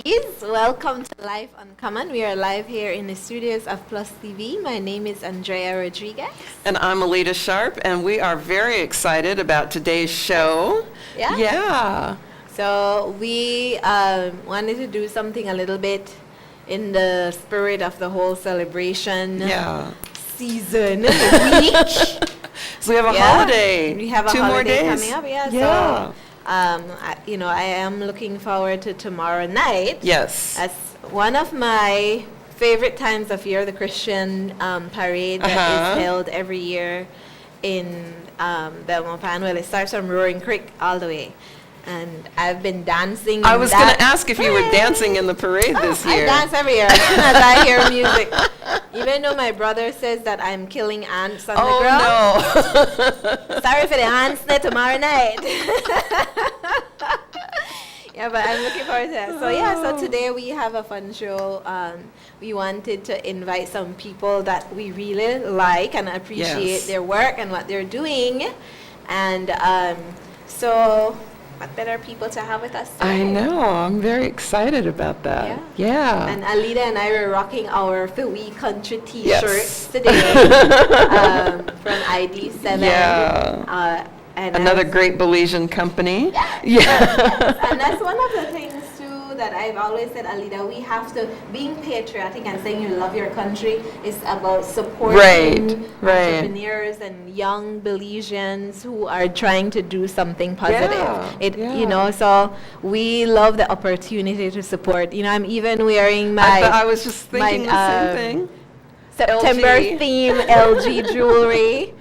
Belize. Welcome to Live Uncommon. We are live here in the studios of Plus TV. My name is Andrea Rodriguez. And I'm Alita Sharp, and we are very excited about today's show. Yeah? Yeah. So we wanted to do something a little bit in the spirit of the whole celebration season, week. So we have a holiday. We have a 2 more holiday days. coming up. Yeah. Yeah. So, I am looking forward to tomorrow night. Yes. As one of my favorite times of year, the Christian parade that is held every year in Belmont Pan. Well, it starts from Roaring Creek all the way. And I've been dancing. I was going to ask if you were dancing in the parade this year. I dance every year as soon as I hear music. Even though my brother says that I'm killing ants on the ground. Oh, no. Sorry for the ants tomorrow night. Yeah, but I'm looking forward to that. So today we have a fun show. We wanted to invite some people that we really like and appreciate their work and what they're doing. And so what better people to have with us today? I know. I'm very excited about that. Yeah. And Alita and I were rocking our Philly Country T-shirts today from ID7. Yeah. And another great Belizean company. Yes. And that's one of the things too that I've always said, Alita, we have to, being patriotic and saying you love your country is about supporting entrepreneurs and young Belizeans who are trying to do something positive. So we love the opportunity to support. I'm even wearing my I was just thinking the same thing. September theme LG jewelry.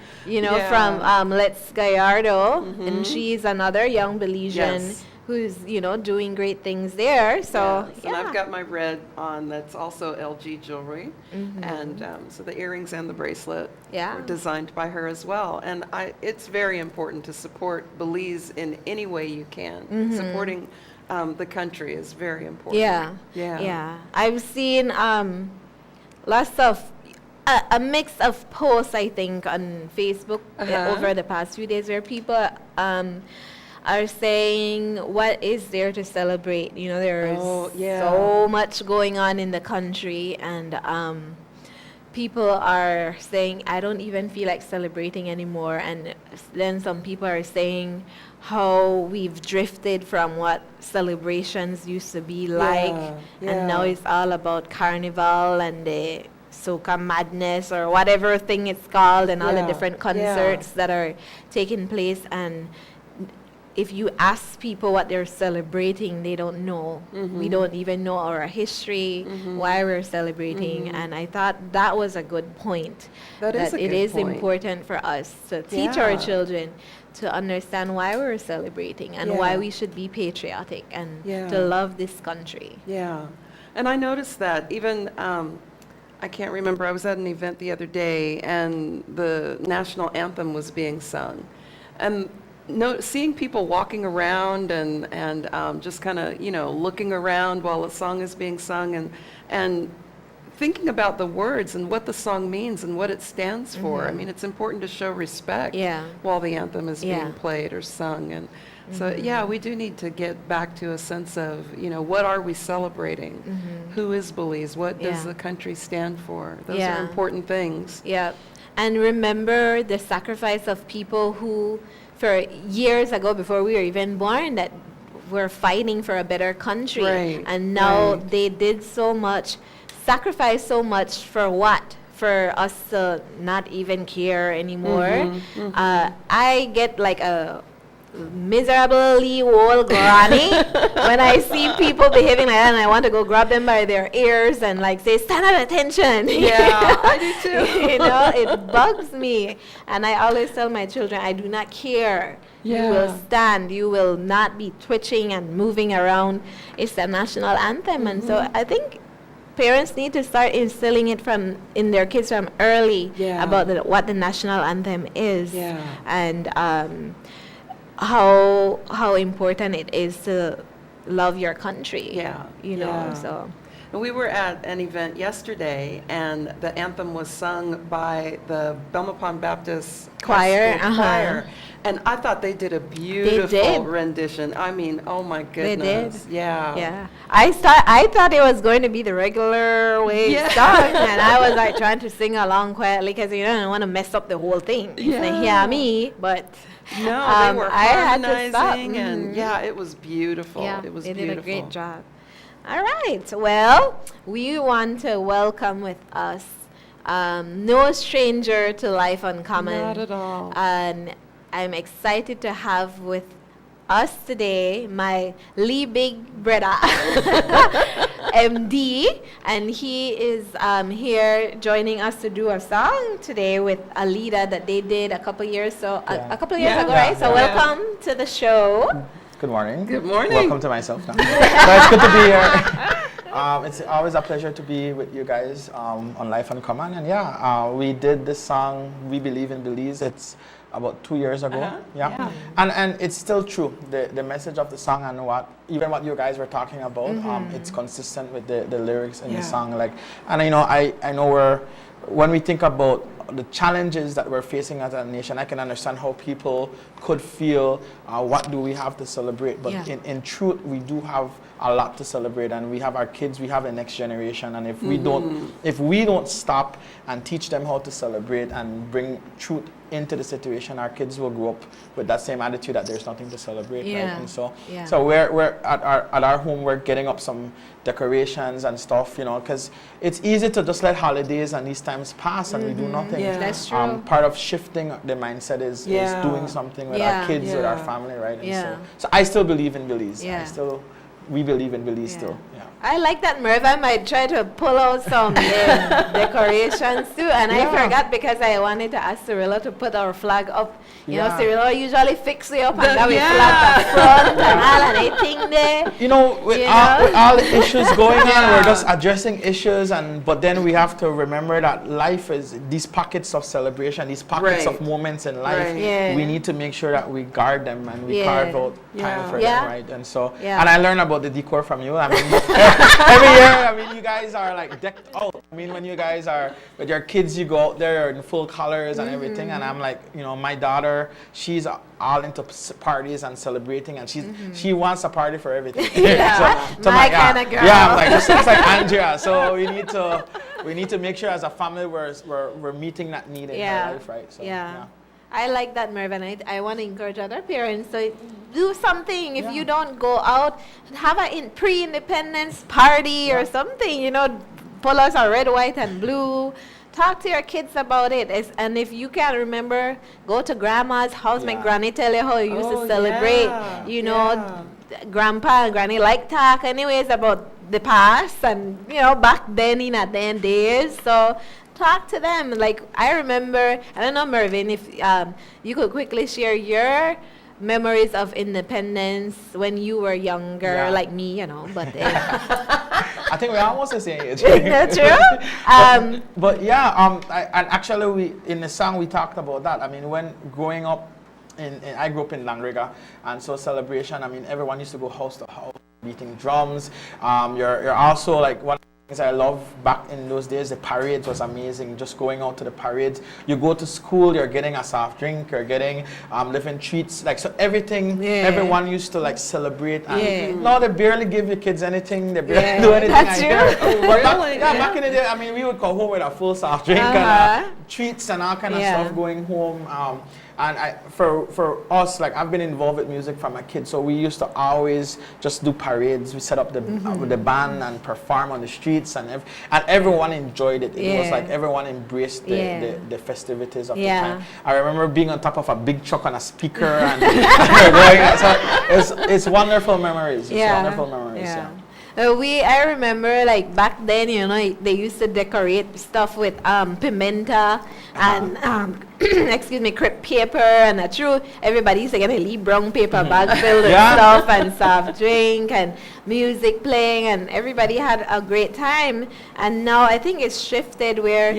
From Let's Gallardo, and she's another young Belizean who's, doing great things there. So, And I've got my red on that's also LG jewelry. And so the earrings and the bracelet were designed by her as well. And it's very important to support Belize in any way you can. Supporting the country is very important. Yeah. I've seen lots of a mix of posts, I think, on Facebook over the past few days where people are saying, what is there to celebrate? There's so much going on in the country, and people are saying, I don't even feel like celebrating anymore. And then some people are saying how we've drifted from what celebrations used to be like, and now it's all about carnival and the Soca Madness or whatever thing it's called, and all the different concerts that are taking place. And if you ask people what they're celebrating, they don't know. We don't even know our history, why we're celebrating. And I thought that was a good point. That it is important for us to teach our children to understand why we're celebrating and why we should be patriotic and to love this country. Yeah. And I noticed that even I can't remember, I was at an event the other day and the national anthem was being sung. And seeing people walking around and just kind of, looking around while a song is being sung and thinking about the words and what the song means and what it stands for. I mean, it's important to show respect while the anthem is being played or sung. And so, we do need to get back to a sense of, what are we celebrating? Who is Belize? What does the country stand for? Those are important things. Yeah. And remember the sacrifice of people who, for years ago, before we were even born, that were fighting for a better country. And now they did so much, sacrificed so much for what? For us to not even care anymore. I get like a miserably old granny when I see people behaving like that, and I want to go grab them by their ears and say, stand at attention. I do too. It bugs me. And I always tell my children, I do not care. You will stand. You will not be twitching and moving around. It's the national anthem. And so I think parents need to start instilling it in their kids from early about what the national anthem is. And how important it is to love your country. So And we were at an event yesterday, and the anthem was sung by the Belmont Baptist Choir, choir. And I thought they did a beautiful rendition. I mean, oh my goodness. They did. Yeah. Yeah. I thought it was going to be the regular way sung, and I was like trying to sing along quietly because you don't want to mess up the whole thing. Yeah. They hear me, but no, they were harmonizing, and yeah, it was beautiful. Yeah, it was they beautiful. did a great job. All right. Well, we want to welcome with us no stranger to Life Uncommon. Not at all. And I'm excited to have with us today my Lee Big Brother, MD, and he is here joining us to do a song today with a leader that they did a couple years ago, right? So welcome to the show. Good morning. Good morning. Welcome to myself now. So it's good to be here. It's always a pleasure to be with you guys on Life Uncommon. And we did this song, We Believe in Belize. It's about 2 years ago. And it's still true. The message of the song and what you guys were talking about, it's consistent with the lyrics in the song. I know when we think about the challenges that we're facing as a nation, I can understand how people could feel, what do we have to celebrate? But in truth, we do have a lot to celebrate, and we have our kids, we have the next generation, and if we don't stop and teach them how to celebrate and bring truth into the situation, our kids will grow up with that same attitude that there's nothing to celebrate, right? And so we're at our home, we're getting up some decorations and stuff, because it's easy to just let holidays and these times pass and we do nothing. Yeah. That's true. Part of shifting the mindset is doing something with our kids, with our family, right? And so I still believe in Belize. We believe in Belize still. Yeah. I like that, Merv. I might try to pull out some decorations too. And I forgot because I wanted to ask Cyrilla to put our flag up. You know, Cyrilla usually fix it up and then we flag the front and all and everything there. With all the issues going on, we're just addressing issues, but then we have to remember that life is these pockets of celebration, these pockets of moments in life. We need to make sure that we guard them and we carve out time for them, right? And so, and I learned about the decor from you. I mean, every year, you guys are like decked out. When you guys are with your kids, you go out there in full colors and everything. And I'm like, my daughter, she's all into parties and celebrating, and she wants a party for everything. So my kind of girl. Yeah, I'm like, just like Andrea. So we need to make sure as a family we're meeting that need in her life, right? So, I like that, Mervyn. I want to encourage other parents to do something. If you don't go out, have a pre-independence party or something, pull us a red, white, and blue. Talk to your kids about it. And if you can't remember, go to grandma's house. My granny tell you how you used to celebrate. Grandpa and granny like talk anyways about the past and, back then in a then days. So talk to them. Like, I remember, I don't know, Mervyn, if you could quickly share your memories of independence when you were younger, like me, but I think we're almost the same age. That's true. But and actually in the song we talked about that. When growing up, I grew up in Langriga, and so celebration, everyone used to go house to house, beating drums. You're also like one things I love back in those days, the parades was amazing. Just going out to the parades, you go to school, you're getting a soft drink, you're getting different treats, so everything. Everyone used to celebrate. And now they barely give your kids anything. They barely do anything. That's true. Back in the day, we would come home with a full soft drink and treats and all kind of stuff going home. And for us, I've been involved with music from a kid, so we used to always just do parades. We set up the band and perform on the streets, and everyone enjoyed it. It was like everyone embraced the festivities of the time. I remember being on top of a big truck on a speaker and so it's wonderful memories. It's wonderful memories. I remember back then, they used to decorate stuff with pimenta and crepe paper, and that's true. Everybody used to get a Lee brown paper bag filled with stuff and soft drink and music playing, and everybody had a great time. And now I think it's shifted where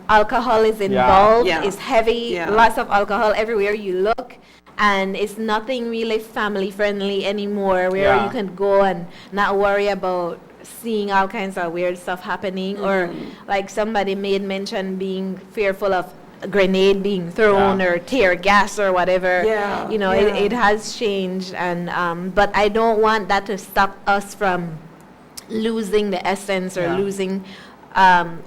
alcohol is involved. It's heavy, lots of alcohol everywhere you look. And it's nothing really family friendly anymore, where you can go and not worry about seeing all kinds of weird stuff happening, or like somebody made mention being fearful of a grenade being thrown or tear gas or whatever. Yeah, You know, it has changed, and but I don't want that to stop us from losing the essence or losing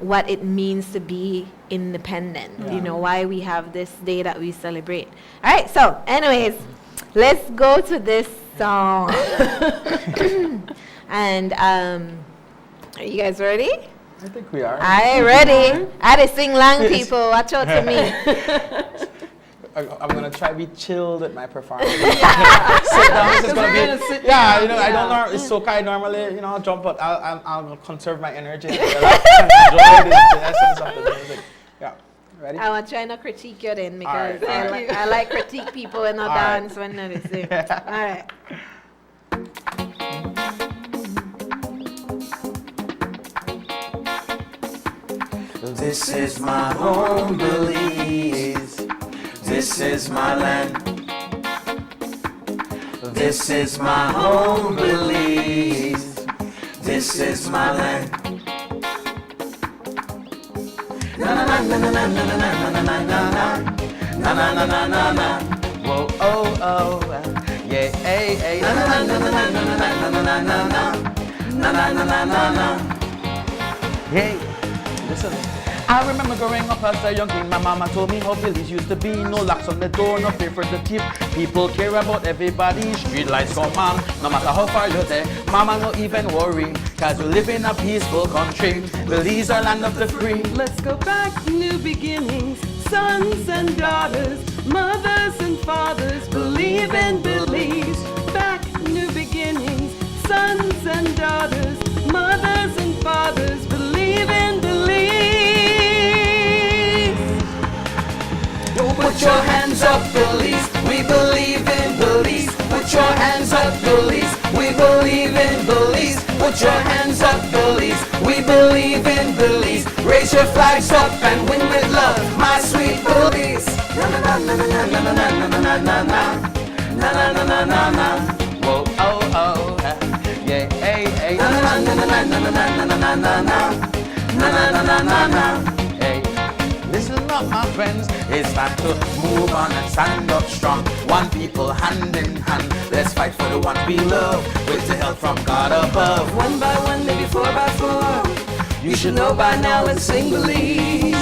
what it means to be independent. You know, why we have this day that we celebrate. All right, so anyways, let's go to this song. And are you guys ready? I think we are. I ready. I had to sing long, people. Watch out to me. I'm gonna try to be chilled at my performance. Sit down. It's just gonna be. You know, I don't know. It's so kind normally. You know, jump, but I'll conserve my energy. Relax and enjoy the essence of the music. Yeah. Ready? I want to try not critique you then, because All right. I like critique people in a dance when they sing. All right. This is my home, Belize. This is my land. This is my home, Belize. This is my land. Na na na na na na na na na na na na na na na na. Whoa oh oh yeah hey hey na na na na na na na na na na na na na na na. Hey, listen. I remember growing up as a young king, my mama told me how Belize used to be. No locks on the door, no fear for the thief. People care about everybody, street lights come on. No matter how far you're there, mama no even worry, cause we live in a peaceful country. Belize our land of the free. Let's go back, new beginnings, sons and daughters, mothers and fathers, believe in Belize. Back, new beginnings, sons and daughters, mothers and fathers, believe in Belize. Put your hands up, Belize. We believe in Belize. Put your hands up, Belize. We believe in Belize. Put your hands up, Belize. We believe in Belize. Raise your flags up and win with love, my sweet Belize. Na na na na na na na na na na na na na na. Whoa oh oh yeah hey hey na na na na na na na na na na na na na na. Hey. Listen up, my friends, it's time to move on and stand up strong. One people, hand in hand, let's fight for the one we love, with the help from God above. One by one, maybe 4 by 4. You should know by now and sing Belize.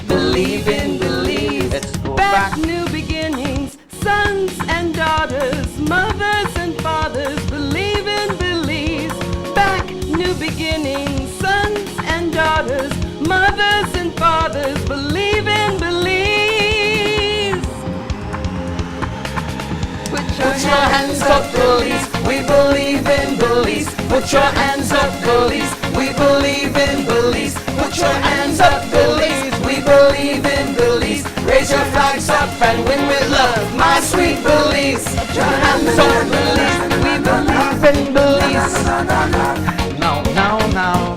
Believe in Belize. Let's go Back, back. new beginnings, sons and daughters, mothers and fathers, believe in Belize. Back, new beginnings, sons and daughters, mothers and fathers, believe in Belize. Put your hands up, Belize. We believe in Belize. Put your hands up, Belize. We believe in Belize. Put your hands up, Belize. We believe in Belize. Raise your flags up and win with love, my sweet Belize. Put your hands up, Belize. We believe in Belize. Now, now, now.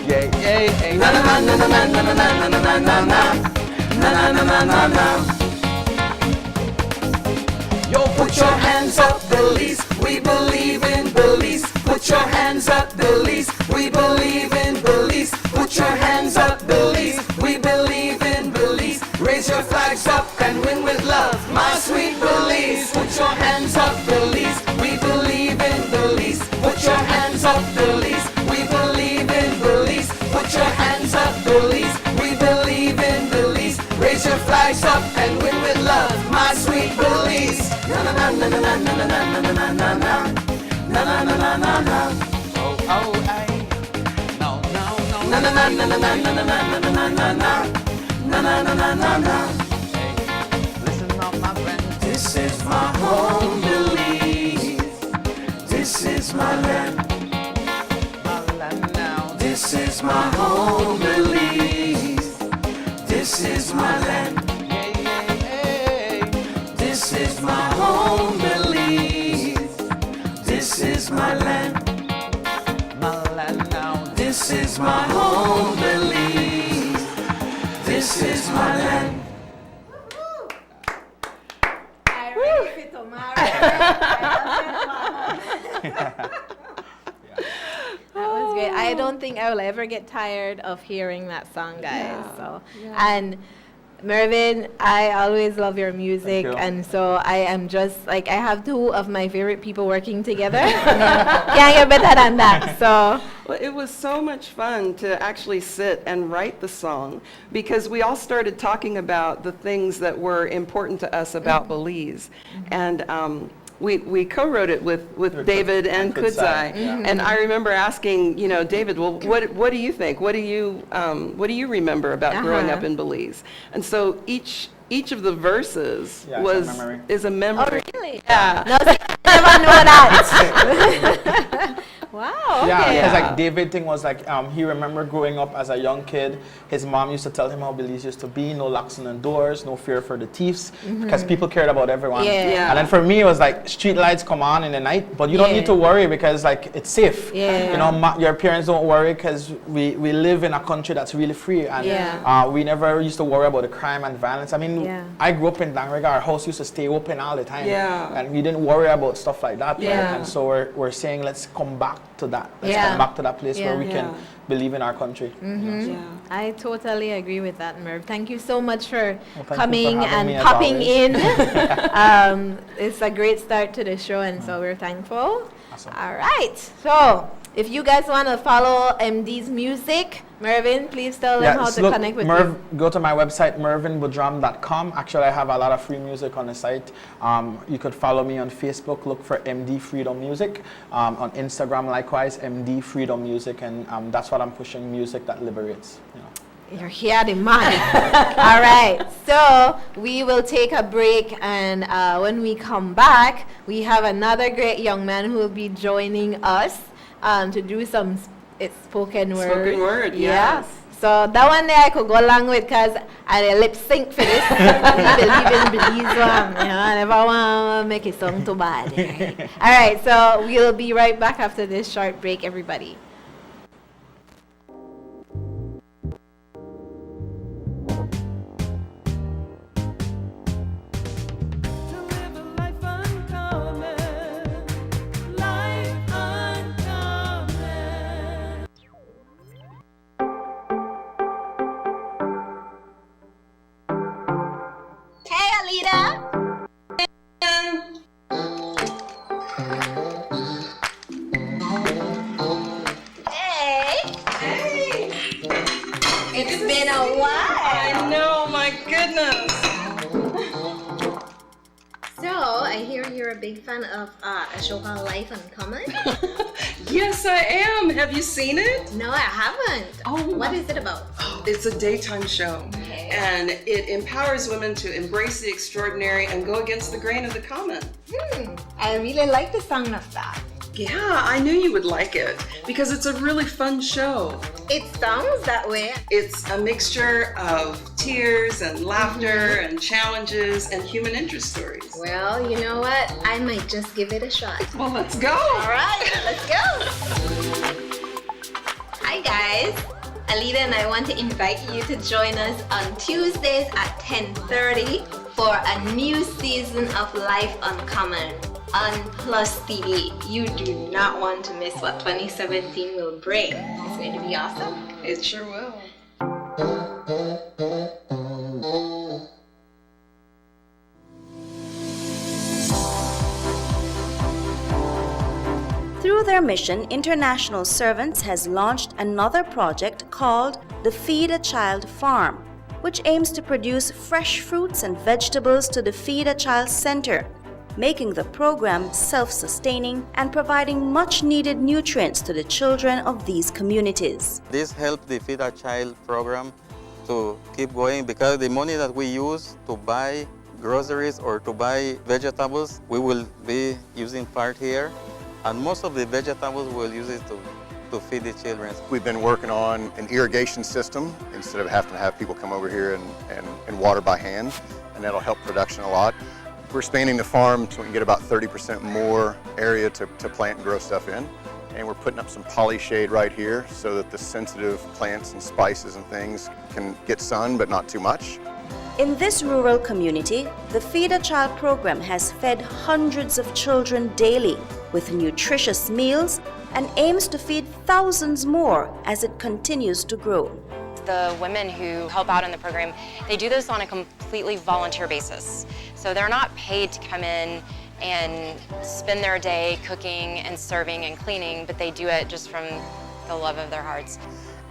Yeah, yeah, yeah. Na na na na na na na na na na na na na na. Yo, put your hands up, Belize. We believe in Belize. Put your hands up, Belize. We believe in Belize. Put your hands up, Belize. We believe in Belize. Raise your flags up and win with love, my sweet Belize. Put your hands up, Belize. We believe in Belize. Put your hands up, Belize. We believe in Belize. Put your hands up, Belize. We believe in Belize. Raise your flags up and win with love, my sweet Belize. Na na na na na na na na na na na na na na na na. Oh oh ay. No no no. Na na na na na na na na na na na na na na na na. Hey, listen up, my friend. This is my home, Belize. This is my land. My land now. This is my home, Belize. This is my land. This is my home, Belize. This is my land. My land now. This is my home, Belize. This is my land. I ready for tomorrow. That was great. I don't think I will ever get tired of hearing that song, guys. Yeah. So, Yeah. and Mervyn, I always love your music, you. and so I am just like, I have two of my favorite people working together. Can't get better than that. So, Well, it was so much fun to actually sit and write the song because we all started talking about the things that were important to us about Belize. And we co-wrote it with David and Kudzai. And I remember asking, David, well, what do you think? What do you remember about growing up in Belize? And so each of the verses Yeah, it's a memory. is a memory. oh, really? Yeah. No, see, I never know that. Wow. Yeah, Okay. because Yeah. like David thing was like he remembered growing up as a young kid. His mom used to tell him how Belize used to be, no locks on the doors, no fear for the thieves, because people cared about everyone. Yeah. Yeah. And then for me, it was like street lights come on in the night, but you don't Yeah. need to worry because like it's safe. Yeah. You know, your parents don't worry because we live in a country that's really free, and Yeah. we never used to worry about the crime and violence. I mean, Yeah. I grew up in Langriga. Our house used to stay open all the time, Yeah. and we didn't worry about stuff like that. right? Yeah. And so we're saying let's come back to that. Let's Yeah. come back to that place where we Yeah. can believe in our country. Yeah. I totally agree with that, Merv. Thank you so much for Well, thank you for coming having and me, as popping always. in. It's a great start to the show, and so we're thankful. Awesome. All right. So, if you guys want to follow MD's music, Mervyn, please tell them how so to look, connect with Merv, you. go to my website, mervynbudram.com. Actually, I have a lot of free music on the site. You could follow me on Facebook, look for MD Freedom Music. On Instagram, likewise, MD Freedom Music, and that's what I'm pushing, music that liberates. You're here, the man. All right. So we will take a break, and when we come back, we have another great young man who will be joining us to do some spoken word. Spoken word, Yeah. yes. So that one there I could go along with because I lip sync for this. We believe in Belize one. I never want to make it sound too bad. All right. So we'll be right back after this short break, everybody. To live a life uncommon, life uncommon. Hey, Alita. Hey. Hey! It's been a while. I know, my goodness. So, I hear you're a big fan of a show called Life Uncommon. Yes, I am. Have you seen it? No, I haven't. Oh, What is it about? It's a daytime show, Okay. and it empowers women to embrace the extraordinary and go against the grain of the common. I really like the sound of that. Yeah, I knew you would like it because it's a really fun show. It sounds that way. It's a mixture of tears and laughter and challenges and human interest stories. Well, you know what? I might just give it a shot. Well, let's go. All right, let's go. Hi guys, Alita and I want to invite you to join us on Tuesdays at 10:30 for a new season of Life Uncommon on Plus TV. You do not want to miss what 2017 will bring. It's going to be awesome. It sure will. Through their mission, International Servants has launched another project called the Feed a Child Farm, which aims to produce fresh fruits and vegetables to the Feed a Child Center, making the program self-sustaining and providing much-needed nutrients to the children of these communities. This helped the Feed a Child program to keep going because the money that we use to buy groceries or to buy vegetables, we will be using part here. And most of the vegetables we'll use it to feed the children. We've been working on an irrigation system instead of having to have people come over here and water by hand, and that'll help production a lot. We're expanding the farm so we can get about 30% more area to plant and grow stuff in. And we're putting up some poly shade right here so that the sensitive plants and spices and things can get sun, but not too much. In this rural community, the Feed a Child program has fed hundreds of children daily with nutritious meals and aims to feed thousands more as it continues to grow. The women who help out in the program, they do this on a completely volunteer basis. So they're not paid to come in and spend their day cooking and serving and cleaning, but they do it just from the love of their hearts.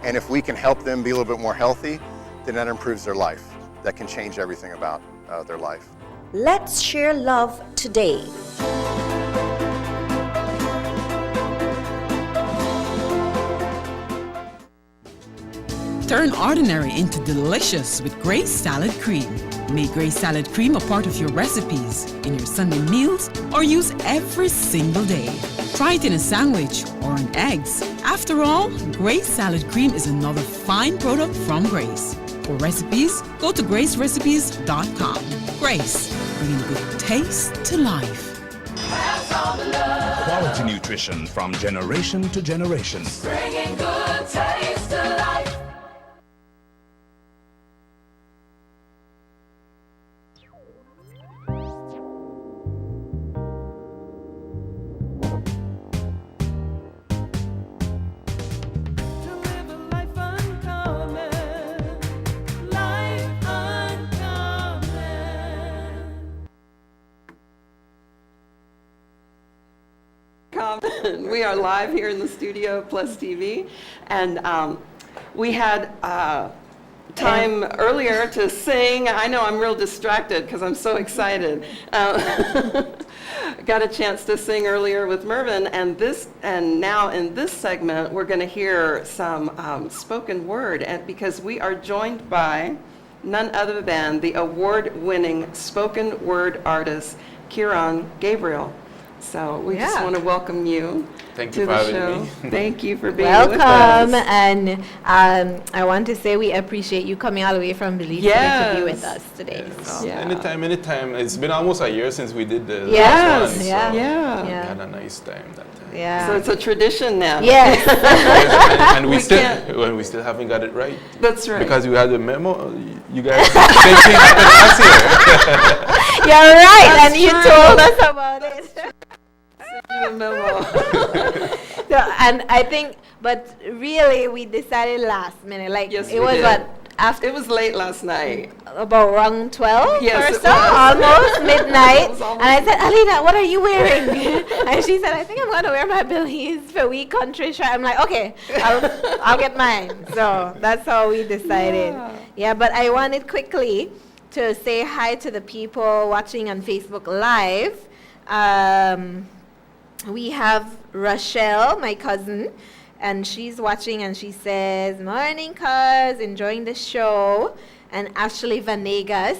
And if we can help them be a little bit more healthy, then that improves their life. That can change everything about their life. Let's share love today. Turn ordinary into delicious with Grace Salad Cream. Make Grace Salad Cream a part of your recipes, in your Sunday meals, or use every single day. Try it in a sandwich or on eggs. After all, Grace Salad Cream is another fine product from Grace. For recipes, go to gracerecipes.com. Grace, bringing good taste to life. Quality nutrition from generation to generation. Bringing good taste to life. We are live here in the studio, Plus TV, and we had time earlier to sing. I know I'm real distracted because I'm so excited. Got a chance to sing earlier with Mervyn, and now in this segment we're going to hear some spoken word, and because we are joined by none other than the award-winning spoken word artist Kieran Gabriel. So we just want to welcome you Thank to you for the having show. me. Thank you for being with us. Welcome, and I want to say we appreciate you coming all the way from Belize to be with us today. So. Yeah. Anytime. It's been almost a year since we did the Yes, last one. yeah. So Yeah. we had a nice time that time. Yeah. So it's a tradition now. Yes. and we still haven't got it right. That's right. Because we had a memo, you guys, same thing happened last year. You're right, That's and you true. told us about it. The memo. So, and I think, but really, we decided last minute. Like Yes, it we was did. what after It was late last night. about around 12 Yes, or it so, was. almost midnight. It was almost And I said, Alina, what are you wearing? And she said, I think I'm going to wear my Belize for we country shirt. I'm like, okay, I'll get mine. So that's how we decided. Yeah, but I wanted quickly to say hi to the people watching on Facebook Live. We have Rochelle, my cousin, and she's watching, and she says, morning, cuz, enjoying the show. And Ashley Vanegas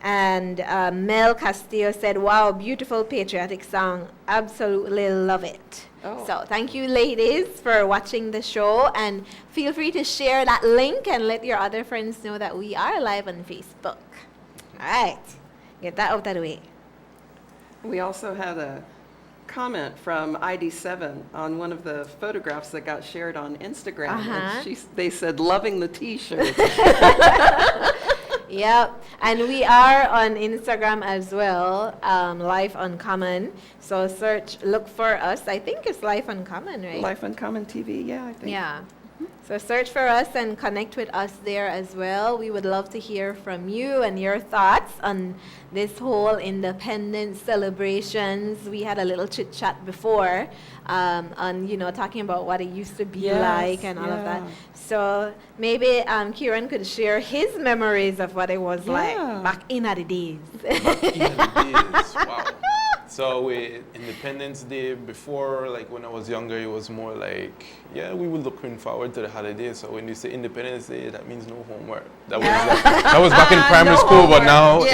and Mel Castillo said, wow, beautiful patriotic song. Absolutely love it. Oh. So thank you, ladies, for watching the show. And feel free to share that link and let your other friends know that we are live on Facebook. All right. Get that out of the way. We also had a comment from ID7 on one of the photographs that got shared on Instagram. Uh-huh. And they said, loving the t-shirt. Yep, and we are on Instagram as well, Life Uncommon. So look for us. I think it's Life Uncommon, right? Life Uncommon TV, yeah, I think. Yeah. So search for us and connect with us there as well. We would love to hear from you and your thoughts on this whole independence celebrations. We had a little chit chat before on, talking about what it used to be like and all of that. So maybe Kieran could share his memories of what it was like back in the days. Back in the days, wow. So Independence Day, before, like when I was younger, it was more like, we were looking forward to the holiday. So when you say Independence Day, that means no homework. That was back in primary school, but now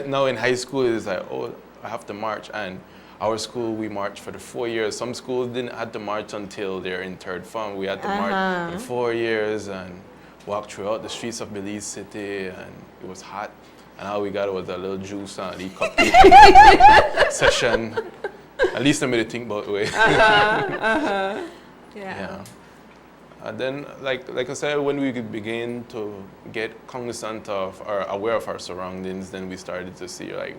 now in high school, it's like, oh, I have to march. And our school, we marched for the 4 years. Some schools didn't have to march until they're in third form. We had to march for 4 years and walk throughout the streets of Belize City, and it was hot. And all we got was a little juice and a cupcake session. At least I made it think about the way. Yeah. And then, like I said, when we could begin to get cognizant of or aware of our surroundings, then we started to see like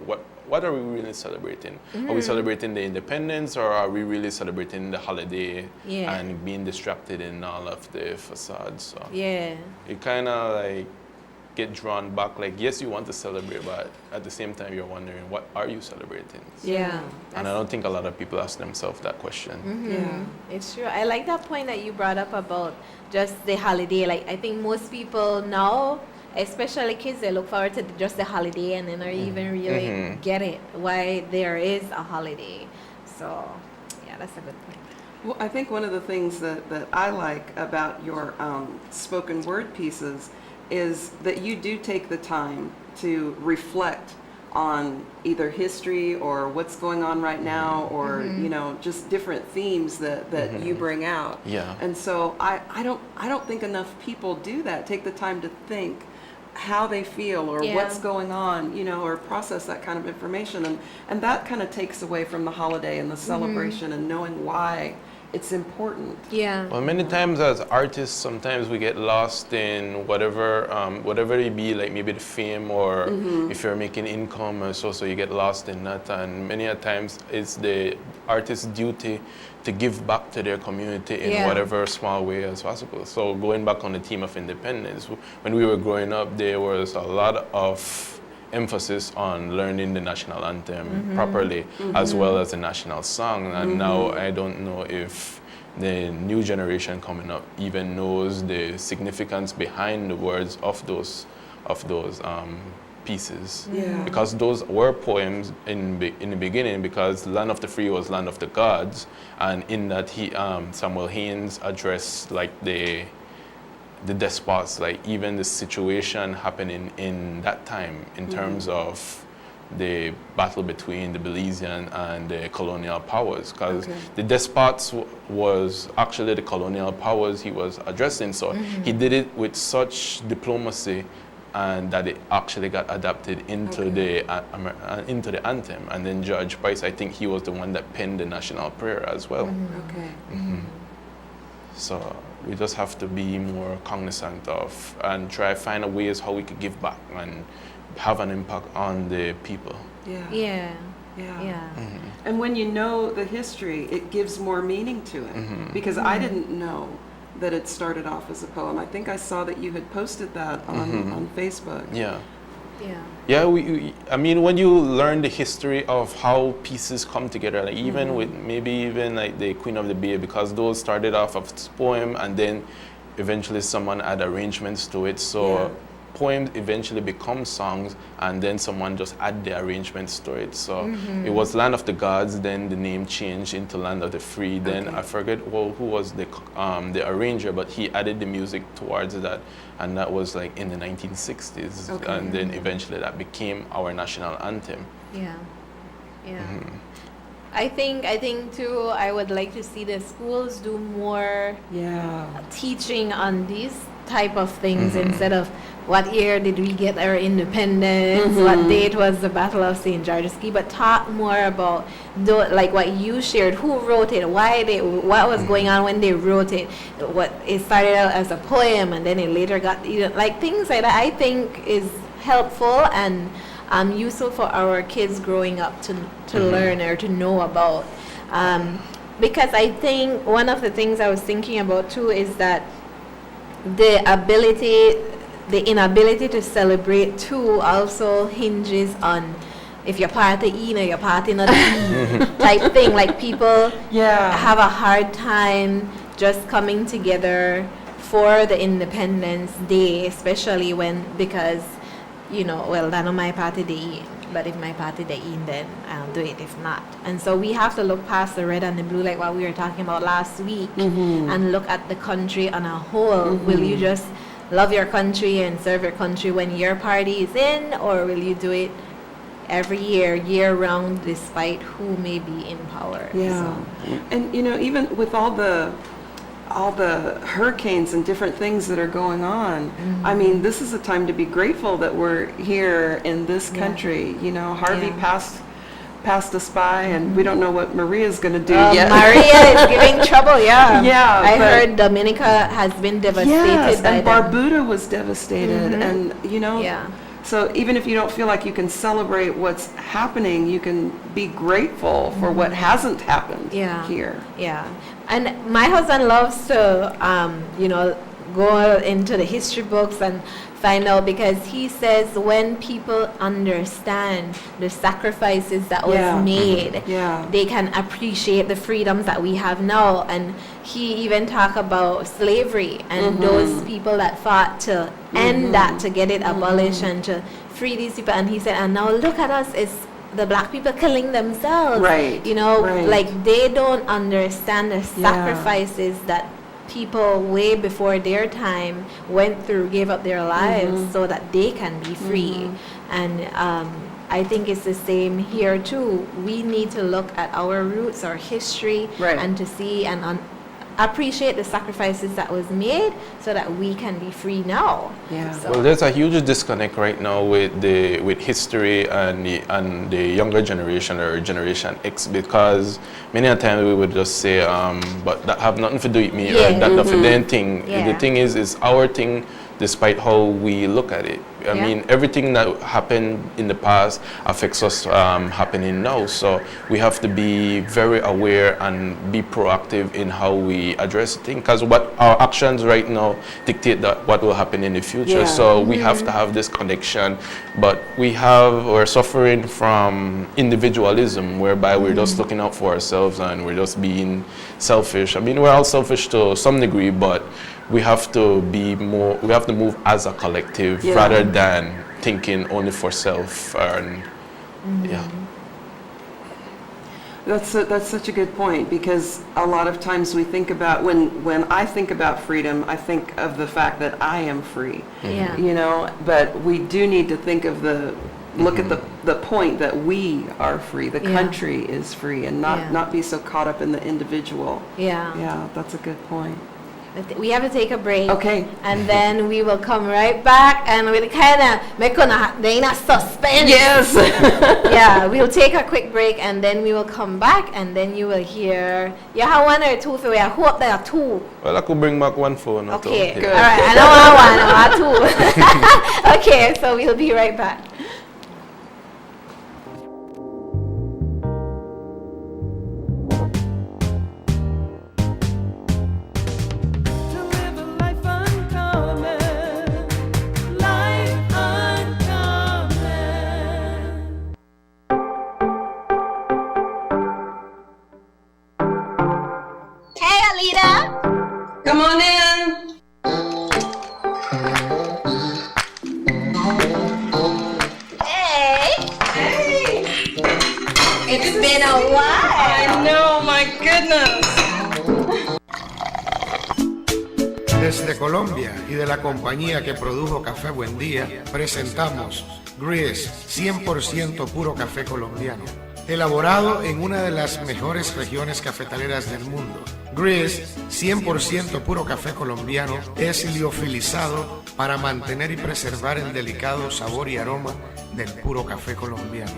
what are we really celebrating? Are we celebrating the independence, or are we really celebrating the holiday and being distracted in all of the facades? So it kind of like get drawn back. Like, yes, you want to celebrate, but at the same time, you're wondering, what are you celebrating? And I don't think a lot of people ask themselves that question. It's true. I like that point that you brought up about just the holiday. Like, I think most people now, especially kids, they look forward to just the holiday and then even really get it, why there is a holiday. So, yeah, that's a good point. Well, I think one of the things that I like about your spoken word pieces is that you do take the time to reflect on either history or what's going on right now, or you know, just different themes that you bring out. And so I don't think enough people do that. Take the time to think how they feel or what's going on, you know, or process that kind of information, and that kind of takes away from the holiday and the celebration and knowing why it's important. Well, many times as artists, sometimes we get lost in whatever it be, like maybe the fame or if you're making income, and so you get lost in that. And many a times it's the artist's duty to give back to their community in whatever small way as possible. So going back on the theme of independence, when we were growing up, there was a lot of emphasis on learning the national anthem properly, as well as the national song. And now I don't know if the new generation coming up even knows the significance behind the words of those pieces. Because those were poems in the beginning, because Land of the Free was Land of the Gods, and in that Samuel Haynes addressed like the despots, like even the situation happening in that time in terms of the battle between the Belizean and the colonial powers, because the despots was actually the colonial powers he was addressing. So he did it with such diplomacy, and that it actually got adapted into the anthem. And then Judge Price, I think he was the one that penned the national prayer as well. So we just have to be more cognizant of and try to find ways how we could give back and have an impact on the people. And when you know the history, it gives more meaning to it. Because I didn't know that it started off as a poem. I think I saw that you had posted that on Facebook. I mean, when you learn the history of how pieces come together, like even with maybe even like the Queen of the Bay, because those started off as poem and then eventually someone add arrangements to it. So poems eventually become songs, and then someone just add the arrangements to it. So it was Land of the Gods, then the name changed into Land of the Free. Then I forget who was the arranger, but he added the music towards that, and that was like in the 1960s. And then eventually that became our national anthem. I think too, I would like to see the schools do more teaching on these type of things instead of what year did we get our independence, what date was the Battle of St. George's Caye, but talk more about like what you shared, who wrote it, what was going on when they wrote it, what it started out as a poem and then it later got, like things like that. I think is helpful and useful for our kids growing up to learn or to know about, because I think one of the things I was thinking about too is that the inability to celebrate too also hinges on if you're part of E or you're part of E type thing. Like people have a hard time just coming together for the Independence Day, especially because well, that's not my party day, but if my party day in, then I'll do it if not. And so we have to look past the red and the blue, like what we were talking about last week, and look at the country on a whole. Will you just love your country and serve your country when your party is in, or will you do it every year round, despite who may be in power? And even with all the hurricanes and different things that are going on, I mean, this is a time to be grateful that we're here in this country. Harvey passed passed us by, and we don't know what Maria's going to do yet. Maria is giving trouble, yeah. Yeah, I heard Dominica has been devastated yes, by and them. Barbuda was devastated, and Yeah. So even if you don't feel like you can celebrate what's happening, you can be grateful for what hasn't happened here. Yeah. And my husband loves to, go into the history books and find out, because he says when people understand the sacrifices that was made, they can appreciate the freedoms that we have now. And he even talk about slavery and those people that fought to end that, to get it abolished and to free these people. And he said, and now look at us, it's the black people killing themselves. Right. Like they don't understand the sacrifices that people way before their time went through, gave up their lives so that they can be free. And I think it's the same here too. We need to look at our roots, our history, and to see and appreciate the sacrifices that was made so that we can be free now. Well, there's a huge disconnect right now with history and the younger generation, or Generation X, because many a time we would just say, but that have nothing to do with me, or that nothing their thing. The thing is, it's our thing, despite how we look at it. I mean, everything that happened in the past affects us happening now. So we have to be very aware and be proactive in how we address things, because what our actions right now dictate that what will happen in the future. So we have to have this connection, but we're suffering from individualism, whereby we're just looking out for ourselves and we're just being selfish. I mean, we're all selfish to some degree, but we have to move as a collective rather than thinking only for self. And That's such a good point, because a lot of times we think about, when I think about freedom, I think of the fact that I am free. But we do need to think of look at the point that we are free, the country is free, and not be so caught up in the individual. Yeah, that's a good point. We have to take a break. Okay. And then we will come right back, and we'll kind of make a suspense. Yes. Yeah, we'll take a quick break, and then we will come back, and then you will hear. You have one or two for me. I hope there are two. Well, I could bring back one phone. Okay. Good. All right. I don't want one. I want two. Okay. So we'll be right back. Come on in. Hey. Hey. It's been a while. I know, my goodness. Desde Colombia y de la compañía que produjo Café Buen Día, presentamos Grease, 100% puro café colombiano, elaborado en una de las mejores regiones cafetaleras del mundo. Grease, 100% puro café colombiano, es liofilizado para mantener y preservar el delicado sabor y aroma del puro café colombiano.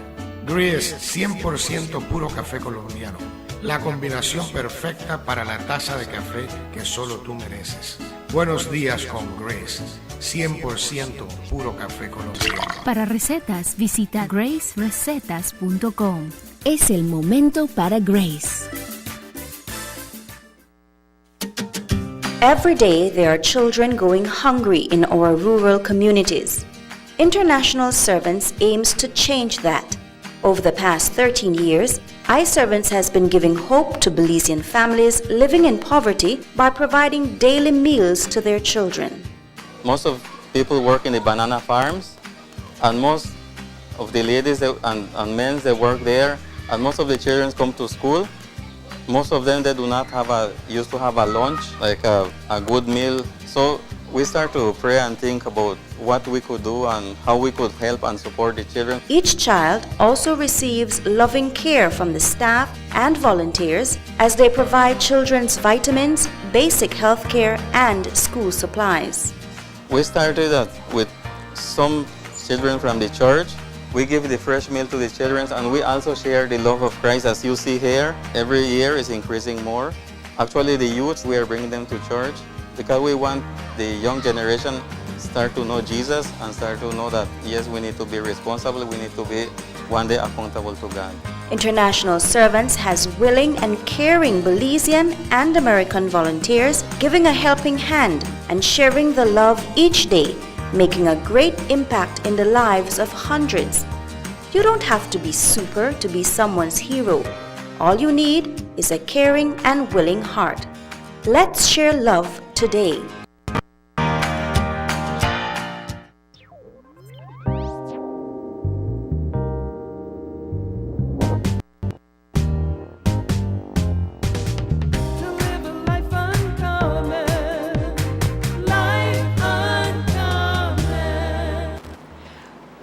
Grease, 100% puro café colombiano, la combinación perfecta para la taza de café que solo tú mereces. Buenos días con Grease, 100% puro café colombiano. Para recetas, visita gracerecetas.com. Es el momento para Grace. Every day there are children going hungry in our rural communities. International Servants aims to change that. Over the past 13 years, iServants has been giving hope to Belizean families living in poverty by providing daily meals to their children. Most of people work in the banana farms, and most of the ladies and men that work there, and most of the children come to school. Most of them, they do not used to have a lunch, like a good meal. So we start to pray and think about what we could do and how we could help and support the children. Each child also receives loving care from the staff and volunteers as they provide children's vitamins, basic health care, and school supplies. We started with some children from the church, We give the fresh meal to the children, and we also share the love of Christ. As you see here, every year is increasing more. Actually, the youth, we are bringing them to church because we want the young generation start to know Jesus and start to know that, yes, we need to be responsible, we need to be one day accountable to God. International Servants has willing and caring Belizean and American volunteers giving a helping hand and sharing the love each day, making a great impact in the lives of hundreds. You don't have to be super to be someone's hero. All you need is a caring and willing heart. Let's share love today.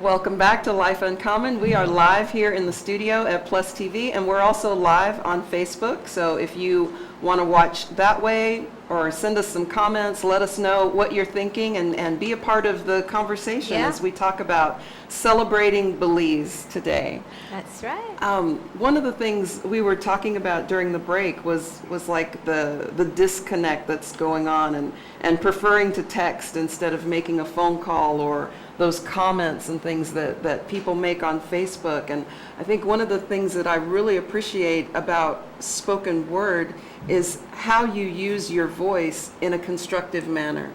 Welcome back to Life Uncommon. We are live here in the studio at Plus TV, and we're also live on Facebook. So if you want to watch that way or send us some comments, let us know what you're thinking and be a part of the conversation as we talk about celebrating Belize today. That's right. One of the things we were talking about during the break was like the disconnect that's going on and preferring to text instead of making a phone call, or those comments and things that people make on Facebook. And I think one of the things that I really appreciate about spoken word is how you use your voice in a constructive manner.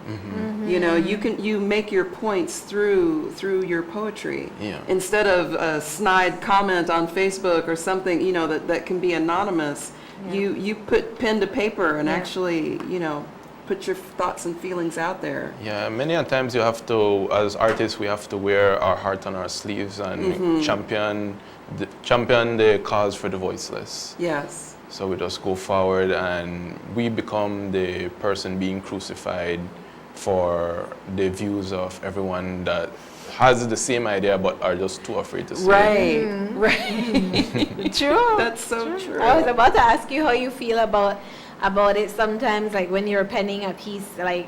You know, you make your points through your poetry instead of a snide comment on Facebook or something, you know, that can be anonymous. You put pen to paper and actually, you know, put your thoughts and feelings out there. Yeah, many a times you have to, as artists, we have to wear our heart on our sleeves and champion the cause for the voiceless. Yes. So we just go forward and we become the person being crucified for the views of everyone that has the same idea but are just too afraid to say it. Right. True. That's so true. I was about to ask you how you feel about it sometimes, like when you're penning a piece, like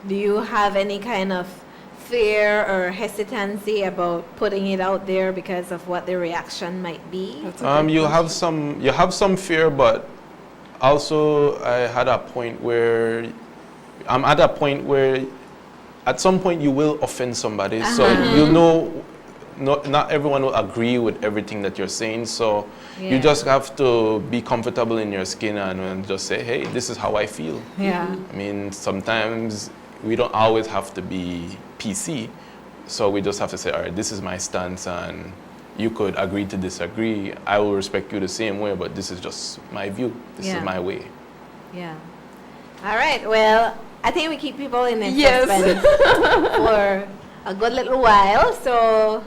do you have any kind of fear or hesitancy about putting it out there because of what the reaction might be? You have some fear, but also I had a point where I'm at a point where at some point you will offend somebody. So you know not everyone will agree with everything that you're saying, so you just have to be comfortable in your skin and just say, hey, this is how I feel. Yeah. I mean, sometimes we don't always have to be PC, so we just have to say, all right, this is my stance, and you could agree to disagree. I will respect you the same way, but this is just my view. This is my way. Yeah. All right, well, I think we keep people in suspense for a good little while, so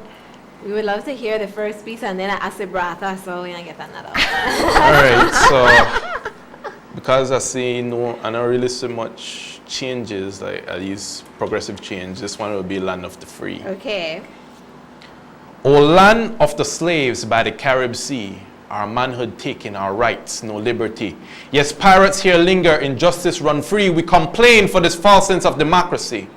we would love to hear the first piece, and then I ask the brata, so we're gonna get another. All right, so because I see I don't really see much changes, like at least progressive change, this one will be Land of the Free. Okay. O land of the slaves by the Carib Sea, our manhood taken, our rights, no liberty. Yes, pirates here linger, injustice run free. We complain for this false sense of democracy.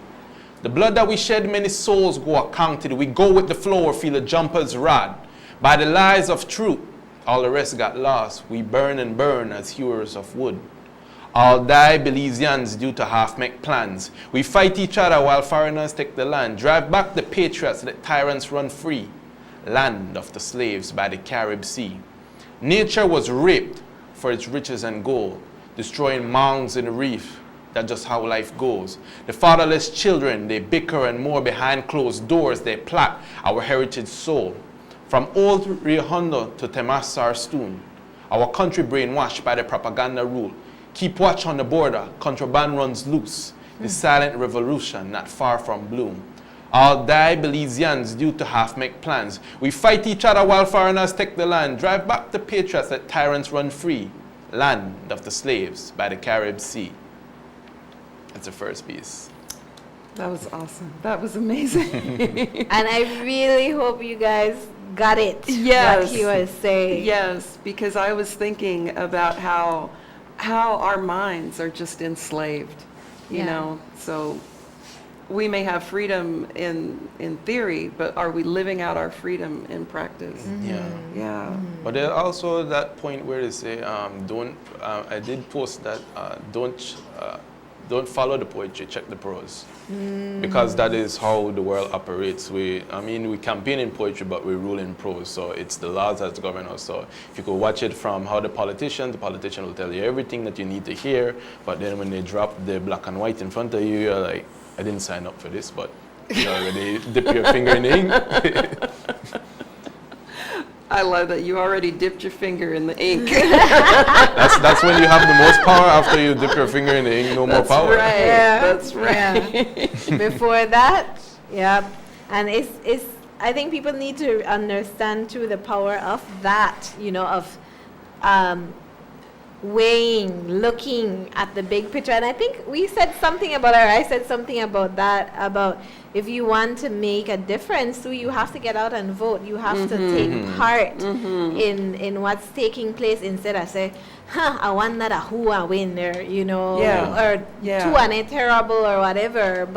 The blood that we shed, many souls go accounted. We go with the flow or feel a jumper's rod. By the lies of truth, all the rest got lost. We burn and burn as hewers of wood. All die Belizeans due to half-make plans. We fight each other while foreigners take the land. Drive back the patriots, let tyrants run free. Land of the slaves by the Carib Sea. Nature was raped for its riches and gold, destroying mounds in the reef. That's just how life goes. The fatherless children, they bicker and more behind closed doors. They plot our heritage soul. From old Rio Hondo to Temasar Stone, our country brainwashed by the propaganda rule. Keep watch on the border, contraband runs loose. The silent revolution not far from bloom. All die Belizeans due to half-make plans. We fight each other while foreigners take the land. Drive back the patriots, let tyrants run free. Land of the slaves by the Carib Sea. That's the first piece. That was awesome. That was amazing. And I really hope you guys got it. Yes. What he was saying. Yes, because I was thinking about how our minds are just enslaved, you know. So we may have freedom in theory, but are we living out our freedom in practice? Yeah. But there's also that point where they say, I did post that, don't follow the poetry, check the prose. Because that is how the world operates. We campaign in poetry, but we rule in prose. So it's the laws that govern us. So if you could watch it from how the politician will tell you everything that you need to hear. But then when they drop the black and white in front of you, you're like, I didn't sign up for this, but you already dip your finger in the ink. I love that you already dipped your finger in the ink. That's when you have the most power. After you dip your finger in the ink, no more power. Right. Yeah, That's right. yeah. Before that, yeah. And it's I think people need to understand too the power of that, of weighing, looking at the big picture. And I think we said something about it, or I said something about that, about if you want to make a difference, you have to get out and vote. You have to take part in what's taking place instead of say, I wonder who I win there, or two and it terrible or whatever.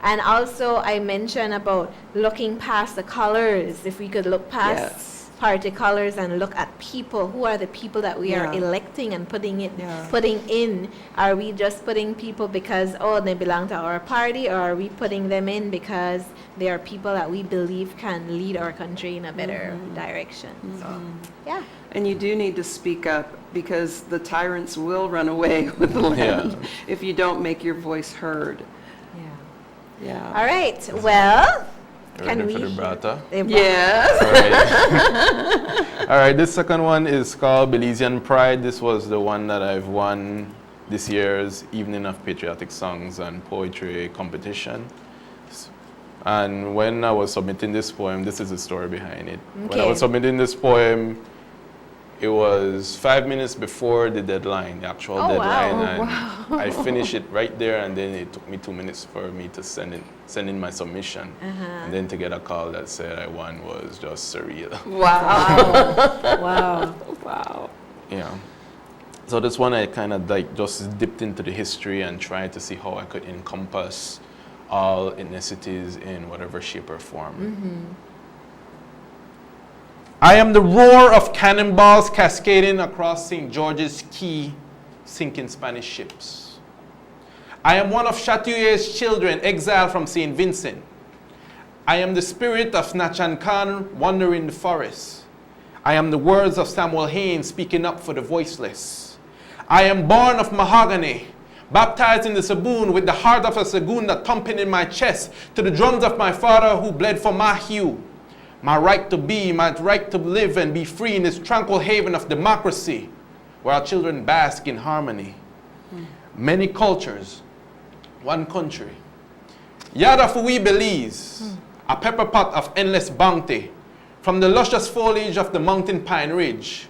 And also I mentioned about looking past the colors. If we could look past party colors and look at people. Who are the people that we are electing and putting in? Are we just putting people because they belong to our party, or are we putting them in because they are people that we believe can lead our country in a better direction? So yeah. And you do need to speak up, because the tyrants will run away with the land if you don't make your voice heard. Yeah. All right. Well, can we? For the brata? Yes. All right. This second one is called Belizean Pride. This was the one that I've won this year's Evening of Patriotic Songs and Poetry competition. And when I was submitting this poem, this is the story behind it. Okay. When I was submitting this poem, it was 5 minutes before the deadline, the actual deadline. Wow. I finished it right there, and then it took me 2 minutes for me to send in my submission. And then to get a call that said I won was just surreal. Wow. Yeah. So this one I kind of just dipped into the history and tried to see how I could encompass all ethnicities in whatever shape or form. I am the roar of cannonballs cascading across St. George's Key, sinking Spanish ships. I am one of Chatouillet's children, exiled from St. Vincent. I am the spirit of Nachan Khan wandering the forest. I am the words of Samuel Haynes speaking up for the voiceless. I am born of mahogany, baptized in the Saboon with the heart of a Sagunda thumping in my chest to the drums of my father who bled for my hue. My right to be, my right to live and be free in this tranquil haven of democracy where our children bask in harmony. Many cultures, one country. Yada Fui Belize, a pepper pot of endless bounty, from the luscious foliage of the mountain pine ridge